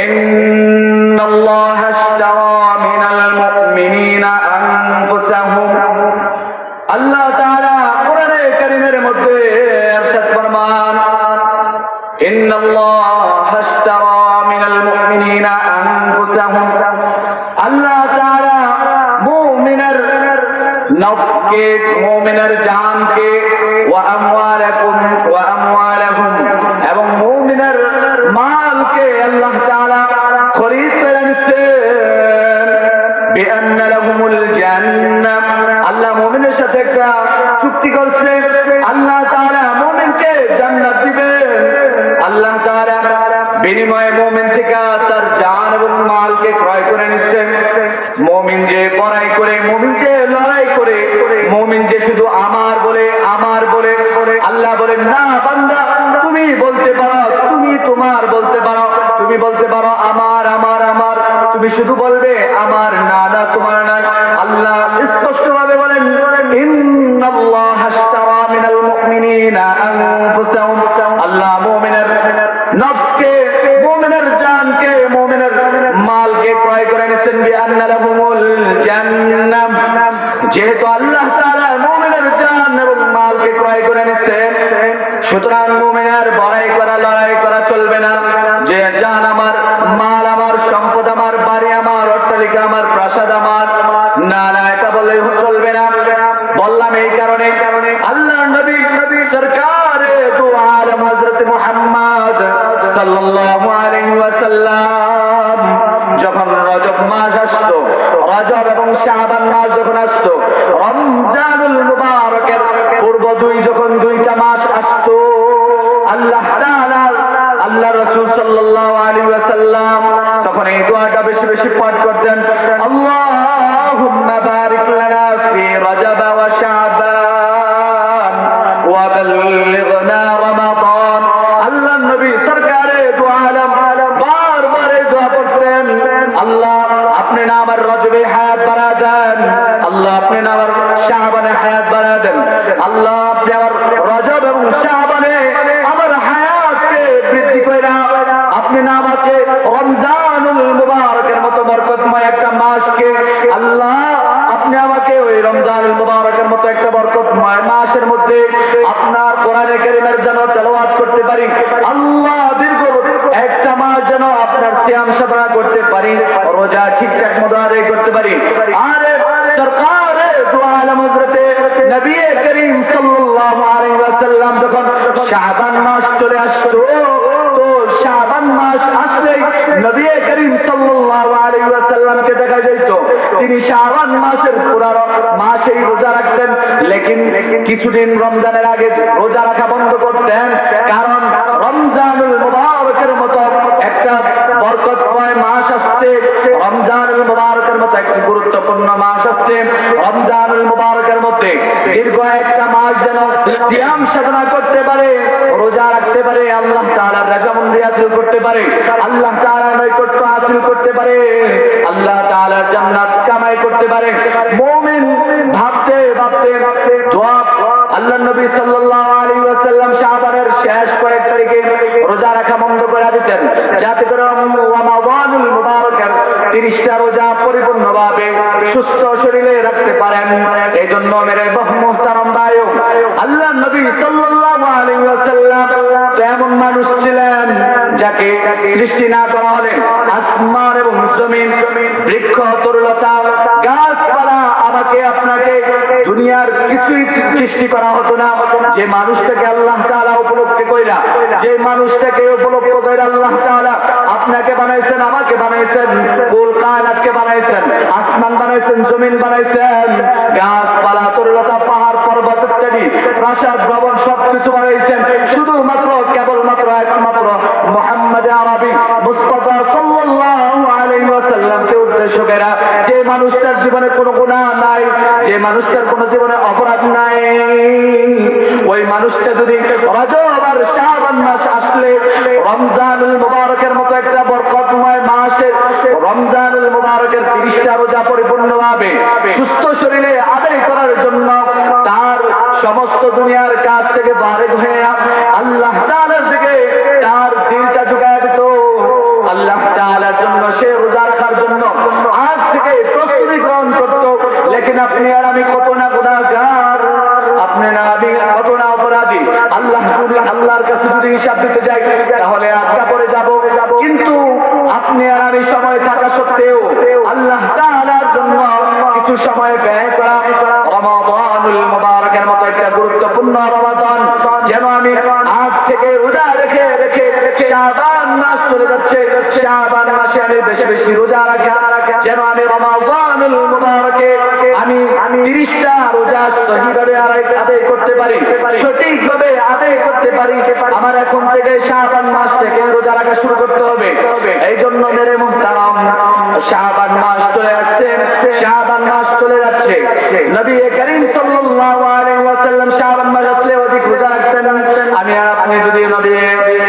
ইন্নাল্লাহা আশতারা মিনাল মুমিনিনা আনফুসাহুম। আল্লাহ তাআলা কোরআনে কারীমের মধ্যে ইরশাদ ফরমান, ইন্নাল্লাহা আশতারা মিনাল মুমিনিনা আনফুসাহুম। আল্লাহ তাআলা মুমিনের নফসকে, মুমিনের জানকে, ওয়া আমওয়ালাহুম এবং মুমিনের মালকে আল্লাহ তাআলা খরিদ করে নিছেন। বিআন্না লাহুমুল জান্নাহ, আল্লাহ মুমিনের সাথে একটা চুক্তি করছে, আল্লাহ তাআলা মুমিনকে জান্নাত দিবেন। আল্লাহ তাআলা বিনিময়ে মুমিন থেকে তার জান এবং মালকে ক্রয় করে নিছেন। মুমিন যে বড়াই করে, মুমিন যে লড়াই করে, মুমিন যে শুধু আমার বলে আল্লাহ বলেন না বান্দা, তুমি বলতে পারো, তুমি তোমার বলতে পারো, তুমি বলতে পারো আমার, তুমি শুধু বলবে আমার, না তোমার না। আল্লাহ স্পষ্ট ভাবে বলেন, ইন্নাল্লাহা আশতারা মিনাল মুমিনিনা আনফুসাহুম। আল্লাহ মুমিনের নফসকে, মুমিনের জানকে, মুমিনের মালকে ক্রয় করে নিছেন। বিআন্না লাহুমুল জান্নাহ, যেহেতু আল্লাহ তাআলা মুমিনের জান এবং মালকে ক্রয় করে নিছেন, সুতরাং মুমিনের বড়াই করা, লড়াই করা চলবে না। যে জান আমার, মাল আমার, সম্পদ আমার, বাড়ি আমার, অট্টালিকা আমার, প্রাসাদ আমার, না এটা বললে চলবে না। বললাম এই কারণে আল্লাহর নবী সরকারে দু আলম হযরত মুহাম্মদ সাল্লাল্লাহু আলাইহি ওয়াসাল্লাম যখন রজব মাস আসতো, রজব এবং শাবান মাস যখন আসতো, রমজানুল মুবারকের পূর্ব যখন দুইটা মাস আসতো, আল্লাহ তাআলা, আল্লাহ রাসূল সাল্লাল্লাহু আলাইহি ওয়াসাল্লাম তখন এই দোয়াটা বেশি বেশি পাঠ করতেন, আল্লাহুম্মা বারিক লানা ফি রজব ওয়া শাবান ওয়া বাল্লিগনা রমাদান। আল্লাহর নবী সরকারে দু আলম বারবার এই দোয়া পড়তেন, আল্লাহ আপনি না আমার রজবে হায়াত বাড়া দেন, আল্লাহ আপনি না আমার শাবানে হায়াত বাড়া দেন, আল্লাহ আপনি আমার রজব এবং শাবানে আমার হায়াতকে বৃদ্ধি কইরা আপনি না আমাকে রমজানুল মুবারকের মতো বরকতময় একটা মাসকে, আল্লাহ আপনি আমাকে ওই রমজানুল মুবারকের মতো একটা বরকতময় মাসের মধ্যে আপনার কোরআনে কারীমের যেন তেলাওয়াত করতে পারি, আল্লাহ দীর্ঘ একটা মাস যেন আপনার সিয়াম সাধনা করতে পারি, রোজা ঠিকঠাক মতো আদায় করতে পারি। আরে সরকারে দু আলম হযরতে নবী করিম সাল্লাল্লাহু আলাইহি ওয়াসাল্লাম যখন শাবান মাস চলে আসতো, তো শাবান মাস আসলেই নবী করিম সাল্লাল্লাহু আলাইহি ওয়াসাল্লামকে দেখা যেত তিনি শাবান মাসের পুরো মাসেই রোজা রাখতেন, লেকিন কিছুদিন রমজানের আগে রোজা রাখা বন্ধ করতেন, কারণ রমজানুল মুবারকের মতো একটা বরকতময় মাস আসছে, রমজানুল মুবারকের মতো একটা গুরুত্বপূর্ণ মাস আসছে। রমজানুল মুবারকের মধ্যে দীর্ঘ একটা মাস যেন সিয়াম সাধনা করতে পারে, রোজা রাখতে পারে, আল্লাহ তাআলার রাজামন্দি হাসিল করতে পারে, আল্লাহ তাআলার নৈকট্য হাসিল করতে পারে, আল্লাহ তাআলার জান্নাত কামাই করতে পারে। মুমিন ভাবতে ভাবতে দোয়া, আল্লাহর নবী সাল্লাল্লাহু আলাইহি ওয়াসাল্লাম শাবানের শেষ কয়েক তারিখে রোজা রাখা বন্ধ করে দিতেন, যাতে করে রমাদানুল মুবারকের 30টা রোজা পরিপূর্ণভাবে সুস্থ শরীরে রাখতে পারেন। এইজন্য মেরে মুহতারাম ভাই, আল্লাহর নবী সাল্লাল্লাহু আলাইহি ওয়াসাল্লাম এমন মানুষ ছিলেন যাকে সৃষ্টি না করা হলে আসমান এবং জমিন, বৃক্ষ, তরুলতা, গাছপালা, আমাকে আপনাকে দুনিয়ার কিছুই সৃষ্টি করা হতো না। যে মানুষটাকে আল্লাহ তাআলা উপলব্ধি কইরা, যে মানুষটাকে উপলব্ধ কইরা আল্লাহ তাআলা আপনাকে বানাইছেন, আমাকে বানাইছেন, কুল কায়নাতকে বানাইছেন, আসমান বানাইছেন, জমিন বানাইছেন, গাছপালা, তরুলতা, পাহাড়, পর্বত ইত্যাদি, প্রাসাদ, ভবন সবকিছু বানাইছেন শুধুমাত্র কেবলমাত্র একমাত্র মুহাম্মদ আরবি মুস্তাফা সাল্লাল্লাহু আলাইহি ওয়াসাল্লামকে উদ্দেশ্য করে। যে মানুষটার জীবনে কোনো গুনাহ নাই, যে মানুষটার কোনো জীবনে অপরাধ নাই, ওই মানুষটা যদি রজব আর শাবান মাস আসলে রমজানুল মুবারকের মতো একটা বরকতময় মাসে রমজানুল মুবারকের 30টা রোজা পরিপূর্ণভাবে সুস্থ শরীরে আদায় করার জন্য তার সমস্ত দুনিয়ার কাছ থেকে বাহির হয়ে আল্লাহ তাআলার দিকে তার দিলটা ঝুঁকায় দিত, আল্লাহ তাআলা জন্য, সে রোজা রাখার জন্য আজ থেকে প্রস্তুতি গ্রহণ করতো। লেকিন আপনি আর আমি কত না গুনাহগার, আপনি না আমি কত না অপরাধী। আল্লাহর কাছে যদি হিসাব দিতে যাই তাহলে আটকা পড়ে যাব। কিন্তু আপনি আর আমি সময় থাকা সত্ত্বেও আল্লাহ তাআলার জন্য কিছু সময় ব্যয় করা, রমাদানুল মুবারকের মতো একটা গুরুত্বপূর্ণ রমাদান যেন আমি আজ থেকে রোজা রেখে রেখে শাবান মাস চলে যাচ্ছে, শাবান মাসে আমি বেশি বেশি রোজা রাখা, যেন আমি রমাদানুল মুবারকে আমি 30টা রোজা সহিভাবে আদায় করতে পারি, সঠিকভাবে আদায় করতে পারি। আমার এখন থেকে শাবান মাস থেকে রোজা রাখা শুরু করতে হবে। এই জন্য মেরে মুহতারাম, শাবান মাস চলে আসছে, শাবান মাস চলে যাচ্ছে। নবী করিম সাল্লাল্লাহু আলাইহি ওয়াসাল্লাম শাবান মাস আসলে অধিক রোজা রাখতেন। আমি আর আপনি যদি নবী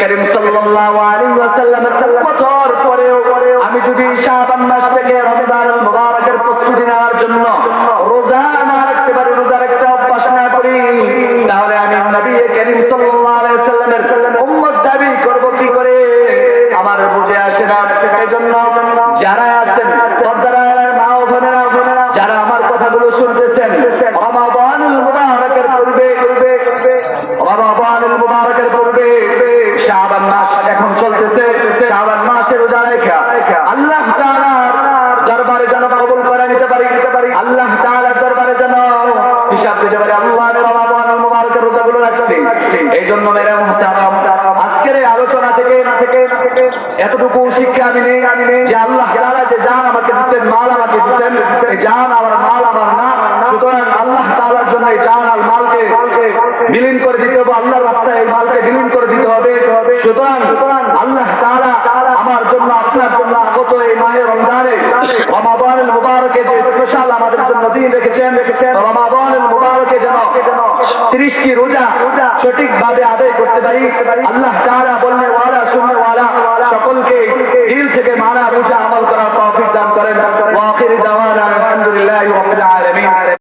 করিম সাল্লাল্লাহু আলাইহি ওয়াসাল্লামের বছর পরেও আমি যদি শাবান মাস থেকে রমজানুল মুবারকের প্রস্তুতি নেওয়ার জন্য রোজা না রাখতে পারি, রোজার একটা অভ্যাস না করি, তাহলে আমি নবী করিম সাল্লাল্লাহু আলাইহি ওয়াসাল্লামের উম্মত দাবি করব কি করে? আমার বুঝে আসে না। এজন্য যারা আছেন পর্দার মা ও বোনেরা, যারা আমার কথাগুলো শুনতেছেন, রমাদানুল মুবারকের পূর্বে, রমাদানুল মুবারকের পূর্বে শাবান মাস এখন চলতেছে, শাবান মাসে রোজা রাখা আল্লাহ তাআলার দরবারে যেন কবুল করে নিতে পারি, আল্লাহ তাআলার দরবারে যেন হিসাব দিতে পারি। আল্লাহ রমাদানুল মুবারকের রোজাগুলো রাখছে। এই জন্য মেরে মুহতারাম, আজকের এই আলোচনা থেকে এতটুকু শিক্ষা আমি নেই যে আল্লাহ তাআলা যে জান আমাকে দিচ্ছেন, মাল আমাকে দিচ্ছেন, এই জান আমার মাল আমার না, সুতরাং আল্লাহ তাআলার জন্য এই জান আর মালকে বিলীন করে দিতে হবে, আল্লাহর রাস্তায় এই মালকে বিলীন করে দিতে হবে। সুতরাং আল্লাহ তাআলা আমার জন্য, আপনার জন্য আগত এই মাহে রমজানে, রমাদানুল মুবারকে যে স্পেশাল আমাদের জন্য দিন রেখেছেন, রমাদানুল মুবারকে যেন 30টি রোজা সঠিকভাবে আদায় করতে পারি। আল্লাহ তাআলা বললে ওয়ালা শুননে ওয়ালা সকলকে দিল থেকে মানা